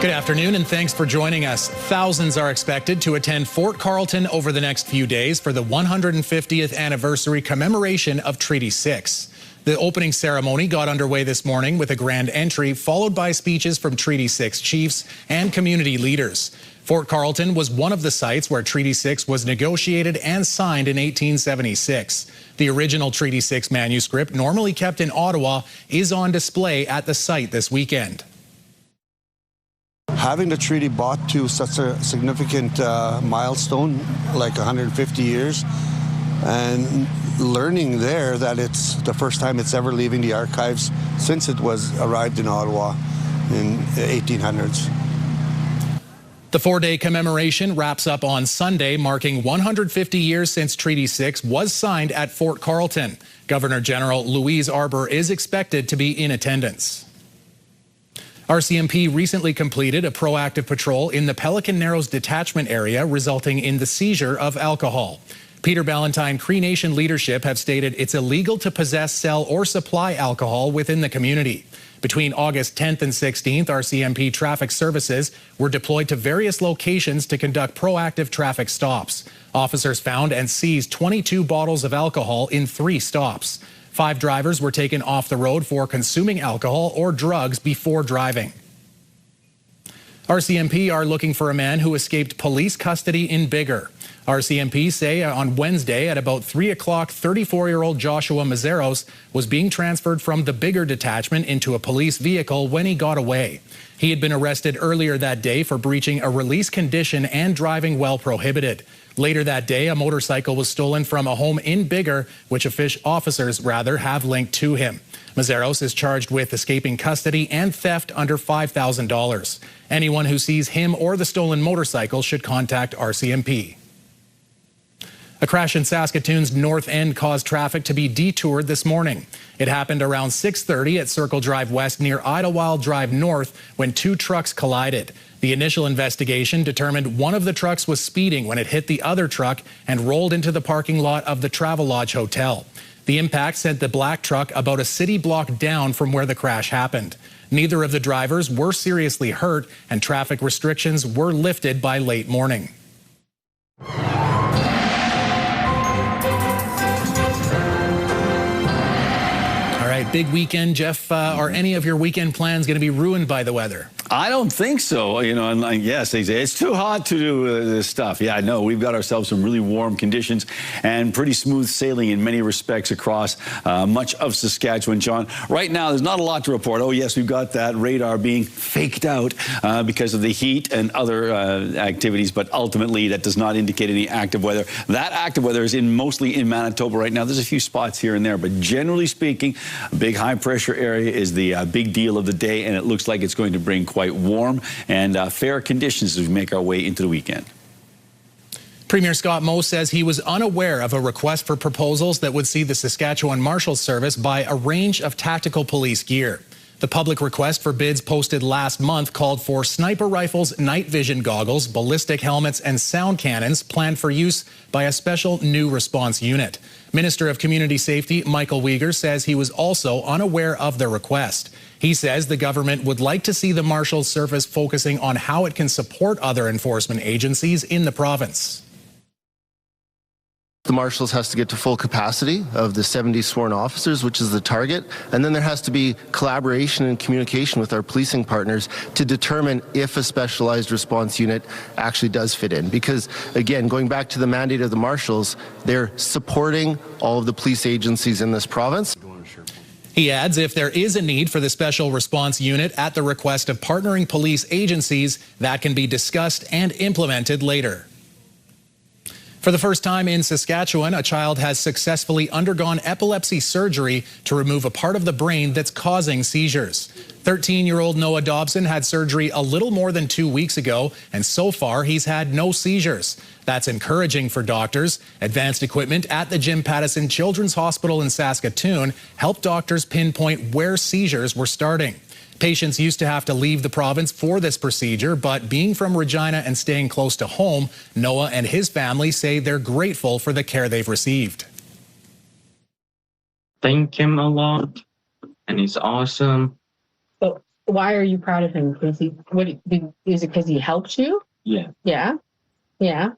Good afternoon, and thanks for joining us. Thousands are expected to attend Fort Carlton over the next few days for the 150th anniversary commemoration of Treaty 6. The opening ceremony got underway this morning with a grand entry, followed by speeches from Treaty 6 chiefs and community leaders. Fort Carlton was one of the sites where Treaty 6 was negotiated and signed in 1876. The original Treaty 6 manuscript, normally kept in Ottawa, is on display at the site this weekend. Having the treaty brought to such a significant milestone, like 150 years, and learning there that it's the first time it's ever leaving the archives since it was arrived in Ottawa in the 1800s. The four-day commemoration wraps up on Sunday, marking 150 years since Treaty 6 was signed at Fort Carlton. Governor General Louise Arbour is expected to be in attendance. RCMP recently completed a proactive patrol in the Pelican Narrows detachment area, resulting in the seizure of alcohol. Peter Ballantyne Cree Nation leadership have stated it's illegal to possess, sell, or supply alcohol within the community. Between August 10th and 16th, RCMP traffic services were deployed to various locations to conduct proactive traffic stops. Officers found and seized 22 bottles of alcohol in 3 stops. 5 drivers were taken off the road for consuming alcohol or drugs before driving. RCMP are looking for a man who escaped police custody in Biggar. RCMP say on Wednesday at about 3 o'clock, 34-year-old Joshua Mazeros was being transferred from the Biggar detachment into a police vehicle when he got away. He had been arrested earlier that day for breaching a release condition and driving while prohibited. Later that day, a motorcycle was stolen from a home in Biggar, which officers have linked to him. Mazeros is charged with escaping custody and theft under $5,000. Anyone who sees him or the stolen motorcycle should contact RCMP. A crash in Saskatoon's North End caused traffic to be detoured this morning. It happened around 6:30 at Circle Drive West near Idlewild Drive North when 2 trucks collided. The initial investigation determined one of the trucks was speeding when it hit the other truck and rolled into the parking lot of the Travelodge Hotel. The impact sent the black truck about a city block down from where the crash happened. Neither of the drivers were seriously hurt, and traffic restrictions were lifted by late morning. Big weekend, Jeff. Are any of your weekend plans going to be ruined by the weather? I don't think so. You know, and yes, they say it's too hot to do this stuff. Yeah, no, we've got ourselves some really warm conditions and pretty smooth sailing in many respects across much of Saskatchewan, John. Right now, there's not a lot to report. Oh, yes, we've got that radar being faked out because of the heat and other activities, but ultimately that does not indicate any active weather. That active weather is mostly in Manitoba right now. There's a few spots here and there, but generally speaking, a big high-pressure area is the big deal of the day, and it looks like it's going to bring quite warm and fair conditions as we make our way into the weekend. Premier Scott Moe says he was unaware of a request for proposals that would see the Saskatchewan Marshals Service buy a range of tactical police gear. The public request for bids posted last month called for sniper rifles, night vision goggles, ballistic helmets, and sound cannons planned for use by a special new response unit. Minister of Community Safety Michael Weger says he was also unaware of the request. He says the government would like to see the Marshals Service focusing on how it can support other enforcement agencies in the province. The Marshals has to get to full capacity of the 70 sworn officers, which is the target, and then there has to be collaboration and communication with our policing partners to determine if a specialized response unit actually does fit in. Because, again, going back to the mandate of the Marshals, they're supporting all of the police agencies in this province. He adds if there is a need for the special response unit at the request of partnering police agencies, that can be discussed and implemented later. For the first time in Saskatchewan, a child has successfully undergone epilepsy surgery to remove a part of the brain that's causing seizures. 13-year-old Noah Dobson had surgery a little more than 2 weeks ago, and so far he's had no seizures. That's encouraging for doctors. Advanced equipment at the Jim Pattison Children's Hospital in Saskatoon helped doctors pinpoint where seizures were starting. Patients used to have to leave the province for this procedure, but being from Regina and staying close to home, Noah and his family say they're grateful for the care they've received. Thank him a lot, and he's awesome. Why are you proud of him? Is it because he helped you? Yeah. Yeah. Yeah.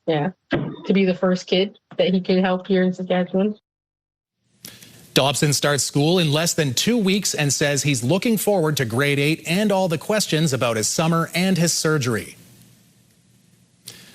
Yeah. To be the first kid that he could help here in Saskatchewan. Dobson starts school in less than 2 weeks and says he's looking forward to grade 8 and all the questions about his summer and his surgery.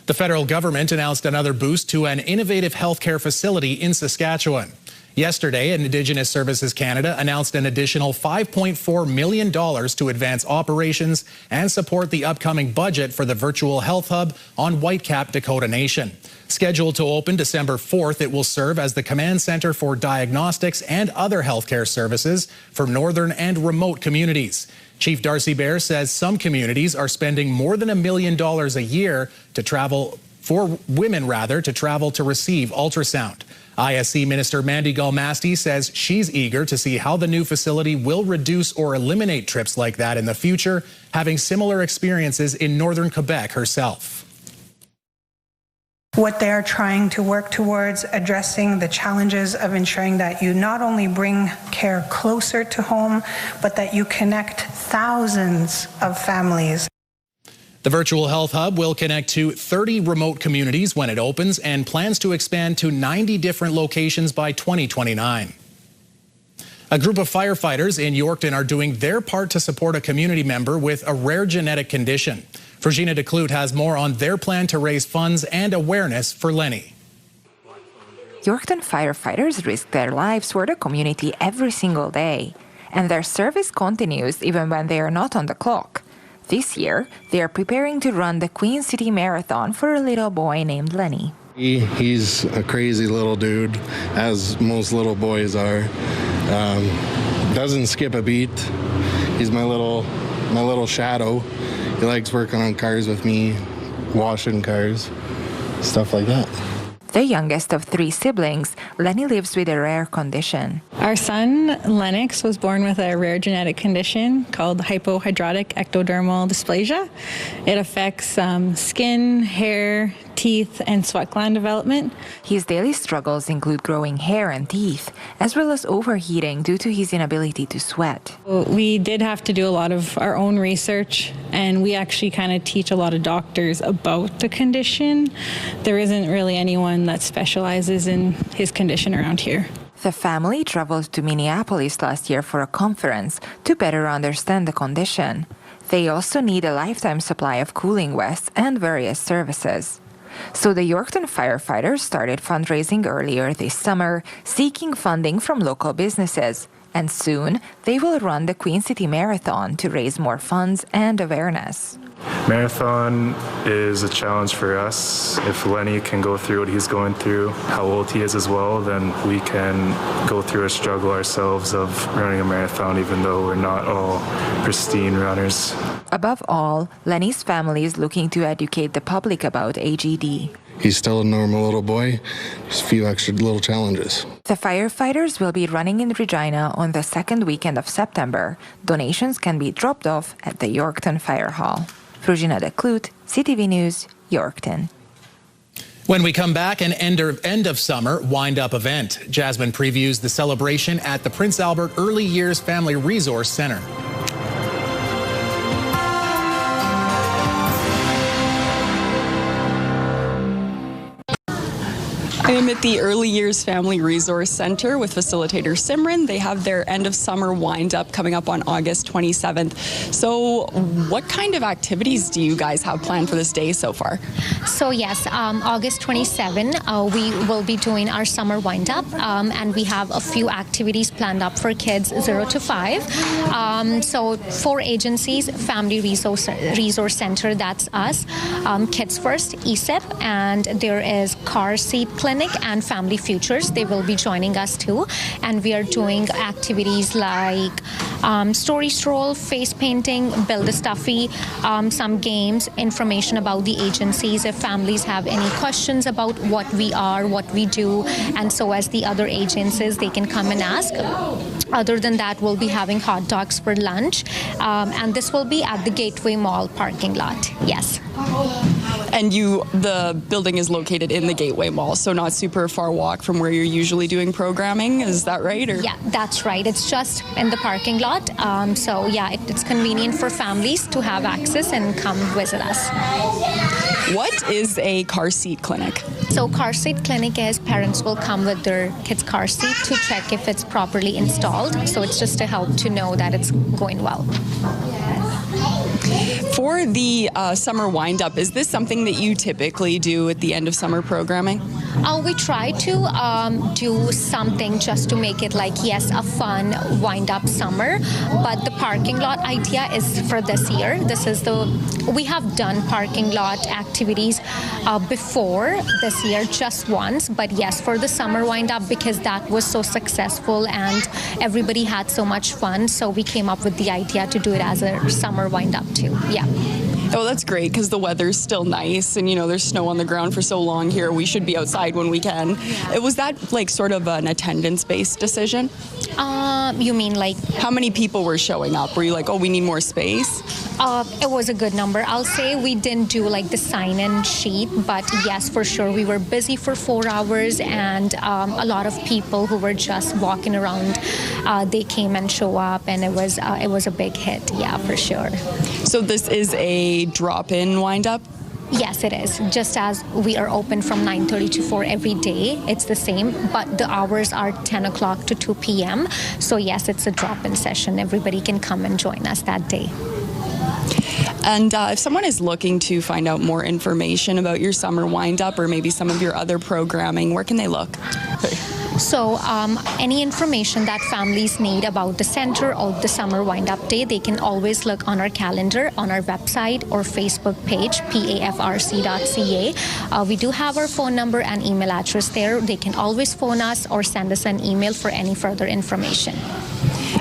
The federal government announced another boost to an innovative healthcare facility in Saskatchewan. Yesterday, Indigenous Services Canada announced an additional $5.4 million to advance operations and support the upcoming budget for the virtual health hub on Whitecap, Dakota Nation. Scheduled to open December 4th, it will serve as the command center for diagnostics and other healthcare services for northern and remote communities. Chief Darcy Bear says some communities are spending more than $1 million a year to travel, for women rather, to travel to receive ultrasound. ISC Minister Mandy Galmasti says she's eager to see how the new facility will reduce or eliminate trips like that in the future, having similar experiences in northern Quebec herself. What they are trying to work towards addressing the challenges of ensuring that you not only bring care closer to home, but that you connect thousands of families. The virtual health hub will connect to 30 remote communities when it opens and plans to expand to 90 different locations by 2029. A group of firefighters in Yorkton are doing their part to support a community member with a rare genetic condition. Virginia DeClute has more on their plan to raise funds and awareness for Lenny. Yorkton firefighters risk their lives for the community every single day, and their service continues even when they are not on the clock. This year, they are preparing to run the Queen City Marathon for a little boy named Lenny. He's a crazy little dude, as most little boys are. Doesn't skip a beat. He's my little shadow. He likes working on cars with me, washing cars, stuff like that. The youngest of 3 siblings, Lenny lives with a rare condition. Our son, Lennox, was born with a rare genetic condition called hypohidrotic ectodermal dysplasia. It affects skin, hair, teeth, and sweat gland development. His daily struggles include growing hair and teeth, as well as overheating due to his inability to sweat. We did have to do a lot of our own research, and we actually kind of teach a lot of doctors about the condition. There isn't really anyone that specializes in his condition around here. The family traveled to Minneapolis last year for a conference to better understand the condition. They also need a lifetime supply of cooling vests and various services. So the Yorkton firefighters started fundraising earlier this summer, seeking funding from local businesses. And soon, they will run the Queen City Marathon to raise more funds and awareness. Marathon is a challenge for us. If Lenny can go through what he's going through, how old he is as well, then we can go through a struggle ourselves of running a marathon, even though we're not all pristine runners. Above all, Lenny's family is looking to educate the public about AGD. He's still a normal little boy, just a few extra little challenges. The firefighters will be running in Regina on the second weekend of September. Donations can be dropped off at the Yorkton Fire Hall. Virginia DeClute, CTV News, Yorkton. When we come back, an end of summer wind-up event. Jasmine previews the celebration at the Prince Albert Early Years Family Resource Center. I am at the Early Years Family Resource Center with facilitator Simran. They have their end of summer wind up coming up on August 27th. So what kind of activities do you guys have planned for this day so far? So yes, August 27, we will be doing our summer wind up, and we have a few activities planned up for kids 0 to 5. So 4 agencies: Family Resource Center, that's us, Kids First, ESIP, and there is Car Seat Clinic and Family Futures. They will be joining us too, and we are doing activities like story stroll, face painting, build a stuffy, some games, information about the agencies if families have any questions about what we are, what we do, and so as the other agencies, they can come and ask. Other than that, we'll be having hot dogs for lunch, and this will be at the Gateway Mall parking lot. Yes. And the building is located in the Gateway Mall, so not super far walk from where you're usually doing programming. Is that right? Or? Yeah, that's right. It's just in the parking lot. So yeah, it's convenient for families to have access and come visit us. What is a car seat clinic? So car seat clinic is parents will come with their kids' car seat to check if it's properly installed. So it's just to help to know that it's going well. For the summer wind-up, is this something that you typically do at the end of summer programming? We try to do something just to make it like, yes, a fun wind-up summer. But the parking lot idea is for this year. We have done parking lot activities before this year, just once. But yes, for the summer wind-up, because that was so successful and everybody had so much fun, so we came up with the idea to do it as a summer wind-up too. Yeah. Oh, that's great, because the weather's still nice, and there's snow on the ground for so long here. We should be outside when we can. Was that like sort of an attendance-based decision? You mean like how many people were showing up? Were you like, oh, we need more space? It was a good number. I'll say we didn't do like the sign-in sheet, but yes, for sure, we were busy for 4 hours, and a lot of people who were just walking around, they came and show up, and it was a big hit. Yeah, for sure. So this is a drop-in wind-up? Yes, it is. Just as we are open from 9:30 to 4 every day, it's the same, but the hours are 10 o'clock to 2 p.m. So yes, it's a drop-in session. Everybody can come and join us that day. And if someone is looking to find out more information about your summer wind-up or maybe some of your other programming, where can they look? So any information that families need about the center or the summer wind-up day, they can always look on our calendar, on our website or Facebook page, pafrc.ca. We do have our phone number and email address there. They can always phone us or send us an email for any further information.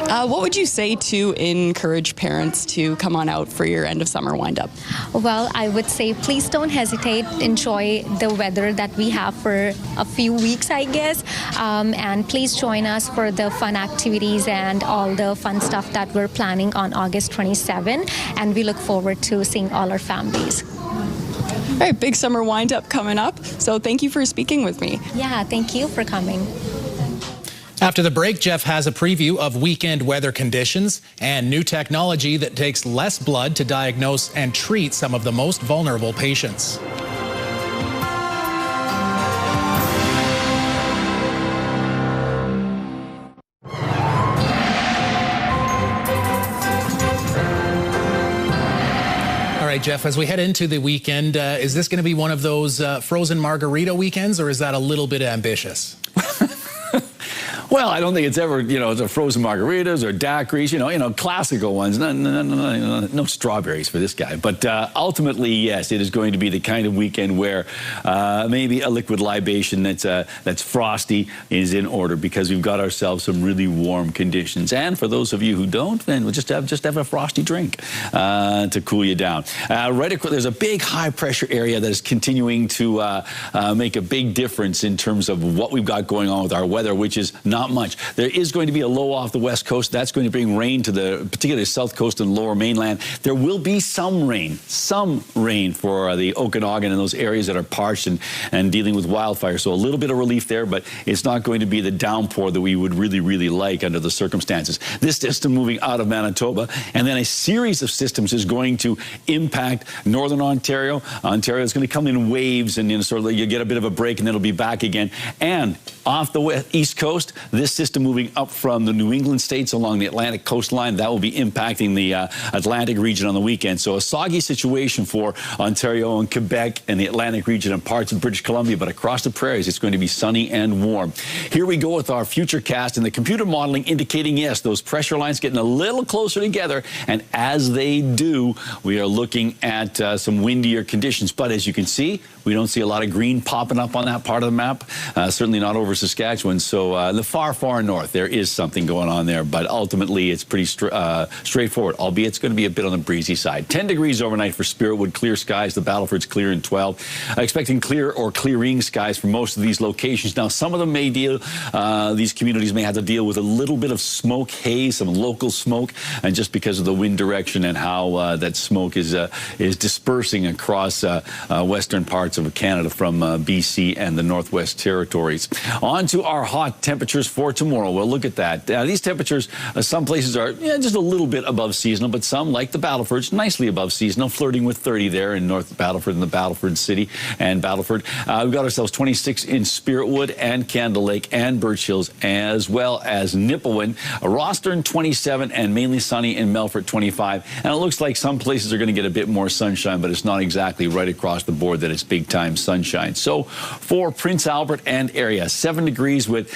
What would you say to encourage parents to come on out for your end of summer wind-up? Well, I would say please don't hesitate. Enjoy the weather that we have for a few weeks, I guess. And please join us for the fun activities and all the fun stuff that we're planning on August 27. And we look forward to seeing all our families. All right, big summer wind-up coming up. So thank you for speaking with me. Yeah, thank you for coming. After the break, Jeff has a preview of weekend weather conditions and new technology that takes less blood to diagnose and treat some of the most vulnerable patients. All right, Jeff, as we head into the weekend, is this going to be one of those frozen margarita weekends, or is that a little bit ambitious? Well, I don't think it's ever, the frozen margaritas or daiquiris, classical ones. No strawberries for this guy. But ultimately, yes, it is going to be the kind of weekend where maybe a liquid libation that's frosty is in order, because we've got ourselves some really warm conditions. And for those of you who don't, then we'll just have a frosty drink to cool you down. There's a big high pressure area that is continuing to make a big difference in terms of what we've got going on with our weather, which is not much. There is going to be a low off the west coast. That's going to bring rain to particularly the south coast and lower mainland. There will be some rain for the Okanagan and those areas that are parched and dealing with wildfire. So a little bit of relief there, but it's not going to be the downpour that we would really, really like under the circumstances. This system moving out of Manitoba, and then a series of systems is going to impact northern Ontario. Ontario is going to come in waves, and sort of you get a bit of a break, and then it'll be back again. And off the east coast, this system moving up from the New England states along the Atlantic coastline, that will be impacting the Atlantic region on the weekend. So a soggy situation for Ontario and Quebec and the Atlantic region and parts of British Columbia, but across the prairies, it's going to be sunny and warm. Here we go with our future cast, and the computer modeling indicating, yes, those pressure lines getting a little closer together, and as they do, we are looking at some windier conditions. But as you can see, we don't see a lot of green popping up on that part of the map, certainly not over Saskatchewan. So the far, far north. There is something going on there, but ultimately it's pretty straightforward, albeit it's going to be a bit on the breezy side. 10 degrees overnight for Spiritwood, clear skies. The Battleford's clear in 12. Expecting clear or clearing skies for most of these locations. Now, some of them may deal, these communities may have to deal with a little bit of smoke haze, some local smoke, and just because of the wind direction and how that smoke is dispersing across western parts of Canada from BC and the Northwest Territories. On to our hot temperatures for tomorrow. We'll look at that. These temperatures, some places are just a little bit above seasonal, but some, like the Battleford's, nicely above seasonal, flirting with 30 there in North Battleford and the Battleford City and Battleford. We've got ourselves 26 in Spiritwood and Candle Lake and Birch Hills, as well as Nipawin. Rostern 27 and mainly sunny in Melfort 25. And it looks like some places are going to get a bit more sunshine, but it's not exactly right across the board that it's big time sunshine. So for Prince Albert and area, 7 degrees with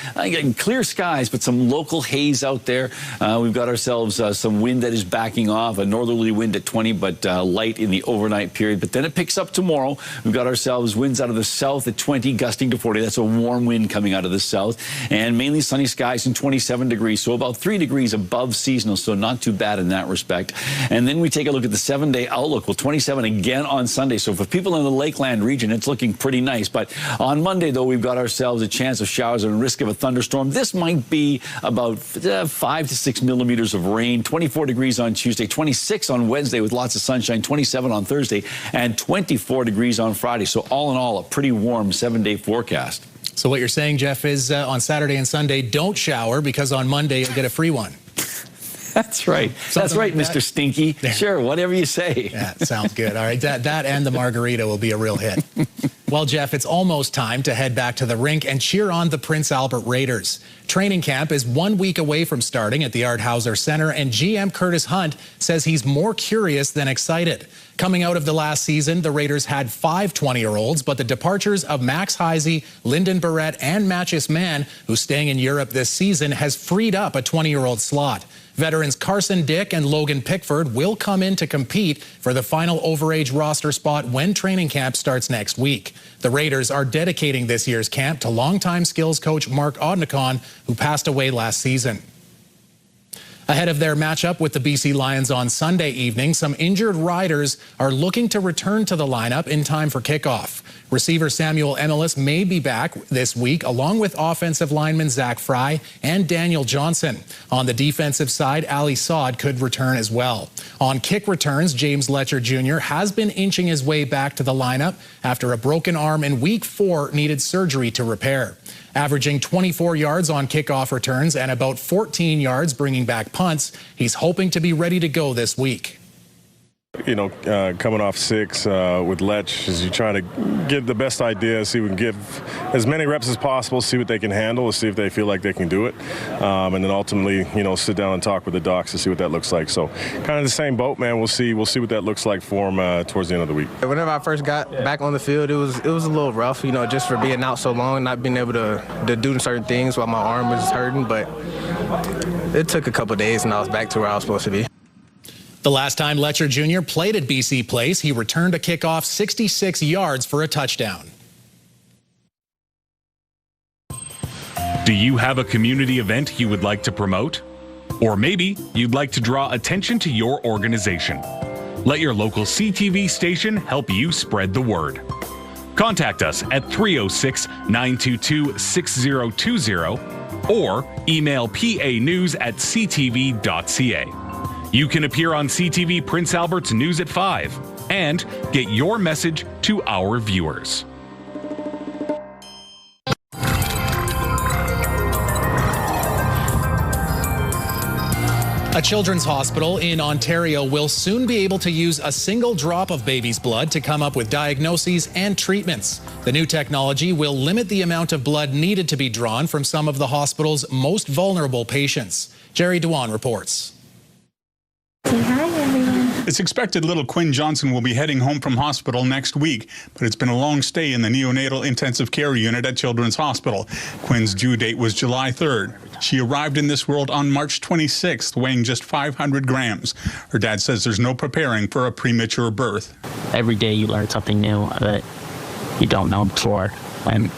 clear skies, but some local haze out there. We've got ourselves some wind that is backing off, a northerly wind at 20, but light in the overnight period. But then it picks up tomorrow. We've got ourselves winds out of the south at 20, gusting to 40. That's a warm wind coming out of the south. And mainly sunny skies and 27 degrees, so about 3 degrees above seasonal, so not too bad in that respect. And then we take a look at the 7-day outlook. Well, 27 again on Sunday. So for people in the Lakeland region, it's looking pretty nice. But on Monday, though, we've got ourselves a chance of showers and risk of a thunderstorm. This might be about 5 to 6 millimeters of rain. 24 degrees on Tuesday, 26 on Wednesday with lots of sunshine, 27 on Thursday, and 24 degrees on Friday. So all in all, a pretty warm 7-day forecast. So what you're saying, Jeff, is on Saturday and Sunday, don't shower, because on Monday you'll get a free one. That's right. That's right, like Mr. Stinky. There. Sure, whatever you say. Yeah, sounds good. All right, that and the margarita will be a real hit. Well, Jeff, it's almost time to head back to the rink and cheer on the Prince Albert Raiders. Training camp is 1 week away from starting at the Art Hauser Center, and GM Curtis Hunt says he's more curious than excited. Coming out of the last season, the Raiders had 5 20-year-olds, but the departures of Max Heisey, Lyndon Barrett, and Matchis Mann, who's staying in Europe this season, has freed up a 20-year-old slot. Veterans Carson Dick and Logan Pickford will come in to compete for the final overage roster spot when training camp starts next week. The Raiders are dedicating this year's camp to longtime skills coach Mark Odnicon, who passed away last season. Ahead of their matchup with the BC Lions on Sunday evening, some injured riders are looking to return to the lineup in time for kickoff. Receiver Samuel Emelis may be back this week, along with offensive lineman Zach Fry and Daniel Johnson. On the defensive side, Ali Saad could return as well. On kick returns, James Letcher Jr. has been inching his way back to the lineup after a broken arm in Week 4 needed surgery to repair. Averaging 24 yards on kickoff returns and about 14 yards bringing back punts, he's hoping to be ready to go this week. You know, coming off 6 with Letch, is you try to get the best idea, see if we can give as many reps as possible, see what they can handle, see if they feel like they can do it, and then ultimately, you know, sit down and talk with the docs to see what that looks like. So, kind of the same boat, man. We'll see what that looks like for them towards the end of the week. Whenever I first got back on the field, it was a little rough, you know, just for being out so long, not being able to do certain things while my arm was hurting. But it took a couple of days, and I was back to where I was supposed to be. The last time Letcher Jr. played at BC Place, he returned a kickoff 66 yards for a touchdown. Do you have a community event you would like to promote? Or maybe you'd like to draw attention to your organization. Let your local CTV station help you spread the word. Contact us at 306-922-6020 or email panews@ctv.ca. You can appear on CTV Prince Albert's News at 5 and get your message to our viewers. A children's hospital in Ontario will soon be able to use a single drop of baby's blood to come up with diagnoses and treatments. The new technology will limit the amount of blood needed to be drawn from some of the hospital's most vulnerable patients. Jerry Dewan reports. Hi, everyone. It's expected little Quinn Johnson will be heading home from hospital next week, but it's been a long stay in the neonatal intensive care unit at Children's Hospital. Quinn's due date was July 3rd. She arrived in this world on March 26th, weighing just 500 grams. Her dad says there's no preparing for a premature birth. Every day you learn something new that you don't know before, and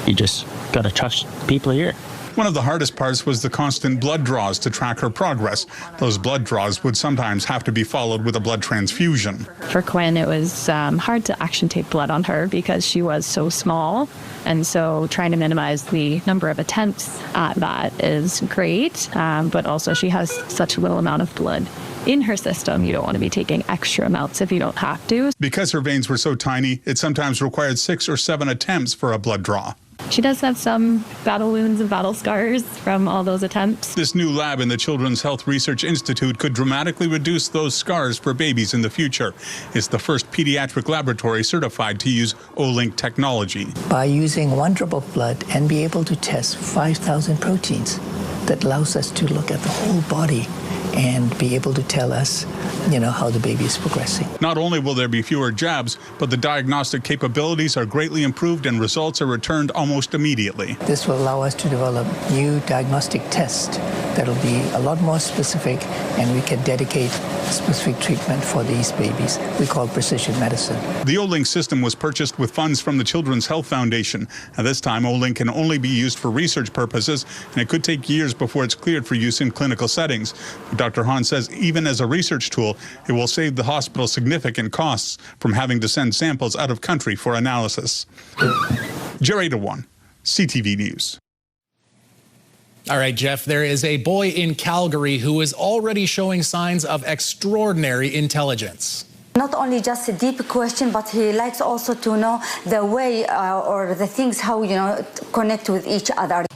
you just got to trust people here. One of the hardest parts was the constant blood draws to track her progress. Those blood draws would sometimes have to be followed with a blood transfusion. For Quinn, it was hard to actually take blood on her because she was so small. And so trying to minimize the number of attempts at that is great. But also she has such a little amount of blood in her system. You don't want to be taking extra amounts if you don't have to. Because her veins were so tiny, it sometimes required 6 or 7 attempts for a blood draw. She does have some battle wounds and battle scars from all those attempts. This new lab in the Children's Health Research Institute could dramatically reduce those scars for babies in the future. It's the first pediatric laboratory certified to use O-Link technology. By using 1 drop of blood and be able to test 5,000 proteins, that allows us to look at the whole body and be able to tell us, how the baby is progressing. Not only will there be fewer jabs, but the diagnostic capabilities are greatly improved and results are returned almost immediately. This will allow us to develop new diagnostic tests that will be a lot more specific, and we can dedicate specific treatment for these babies. We call precision medicine. The O-Link system was purchased with funds from the Children's Health Foundation. At this time, O-Link can only be used for research purposes, and it could take years before it's cleared for use in clinical settings. But Dr. Hahn says even as a research tool, it will save the hospital significant costs from having to send samples out of country for analysis. Jerry DeWan, CTV News. All right, Jeff, there is a boy in Calgary who is already showing signs of extraordinary intelligence. Not only just a deep question, but he likes also to know the way or the things how, connect with each other.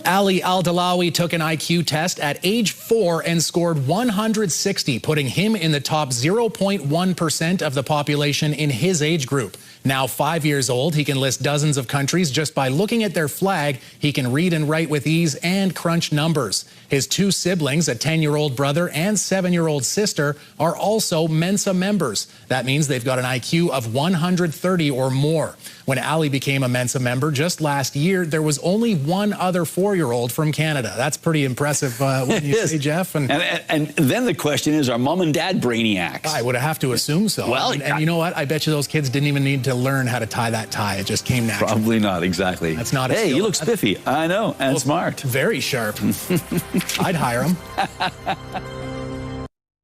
Ali Al-Dalawi took an IQ test at age 4 and scored 160, putting him in the top 0.1% of the population in his age group. Now 5 years old, he can list dozens of countries just by looking at their flag. He can read and write with ease and crunch numbers. His 2 siblings, a 10-year-old brother and 7-year-old sister, are also Mensa members. That means they've got an IQ of 130 or more. When Ali became a Mensa member just last year, there was only one other 4-year-old from Canada. That's pretty impressive, wouldn't you say, Jeff? And then the question is, are mom and dad brainiacs? I would have to assume so. Well, and you know what? I bet you those kids didn't even need to learn how to tie that tie. It just came natural. Probably not, exactly. That's not Hey, you look spiffy. I know, and smart. Very sharp. I'd hire him.